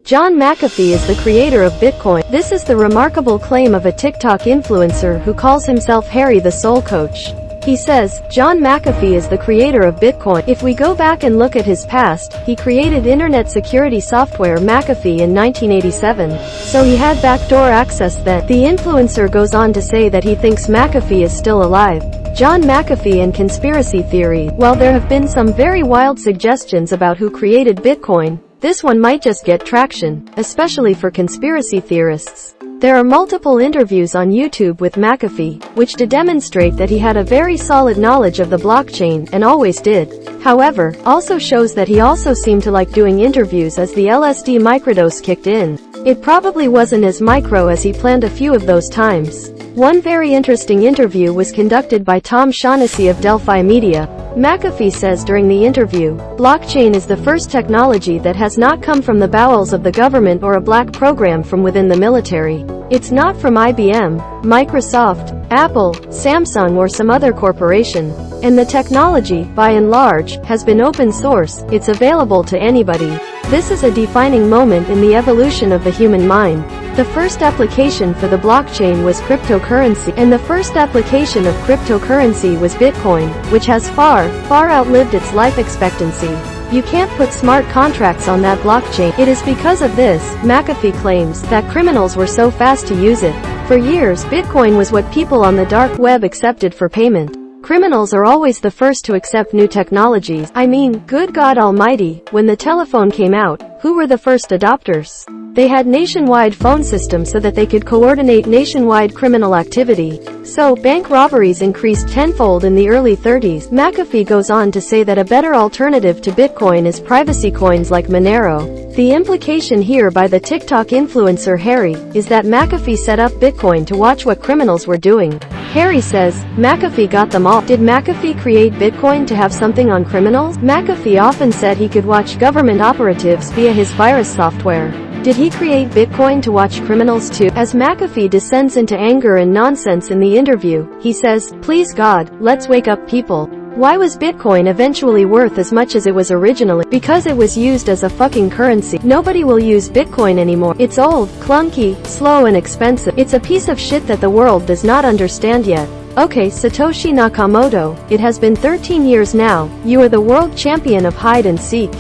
John McAfee is the creator of Bitcoin. This is the remarkable claim of a TikTok influencer who calls himself Harry the Soul Coach. He says, John McAfee is the creator of Bitcoin. If we go back and look at his past, he created internet security software McAfee in 1987. So he had backdoor access then. The influencer goes on to say that he thinks McAfee is still alive. John McAfee and conspiracy theory. While there have been some very wild suggestions about who created Bitcoin, this one might just get traction, especially for conspiracy theorists. There are multiple interviews on YouTube with McAfee, which demonstrate that he had a very solid knowledge of the blockchain, and always did. However, also shows that he also seemed to like doing interviews as the LSD microdose kicked in. It probably wasn't as micro as he planned a few of those times. One very interesting interview was conducted by Tom Shaughnessy of Delphi Media. McAfee says during the interview, blockchain is the first technology that has not come from the bowels of the government or a black program from within the military. It's not from IBM, Microsoft, Apple, Samsung or some other corporation. And the technology, by and large, has been open source. It's available to anybody. This is a defining moment in the evolution of the human mind. The first application for the blockchain was cryptocurrency, and the first application of cryptocurrency was Bitcoin, which has far outlived its life expectancy. You can't put smart contracts on that blockchain. It is because of this, McAfee claims, that criminals were so fast to use it. For years, Bitcoin was what people on the dark web accepted for payment. Criminals are always the first to accept new technologies. I mean, good God Almighty, when the telephone came out, who were the first adopters? They had nationwide phone systems so that they could coordinate nationwide criminal activity. So, bank robberies increased tenfold in the early 30s. McAfee goes on to say that a better alternative to Bitcoin is privacy coins like Monero. The implication here by the TikTok influencer Harry is that McAfee set up Bitcoin to watch what criminals were doing. Harry says, McAfee got them all. Did McAfee create Bitcoin to have something on criminals? McAfee often said he could watch government operatives via his virus software. Did he create Bitcoin to watch criminals too? As McAfee descends into anger and nonsense in the interview, he says, please God, let's wake up people. Why was Bitcoin eventually worth as much as it was originally? Because it was used as a fucking currency. Nobody will use Bitcoin anymore. It's old, clunky, slow and expensive. It's a piece of shit that the world does not understand yet. Okay, Satoshi Nakamoto, it has been 13 years now. You are the world champion of hide and seek.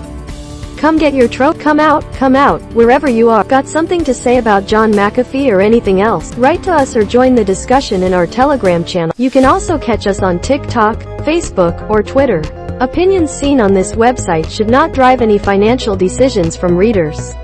Come get your trophy. Come out, wherever you are. Got something to say about John McAfee or anything else? Write to us or join the discussion in our Telegram channel. You can also catch us on TikTok, Facebook, or Twitter. Opinions seen on this website should not drive any financial decisions from readers.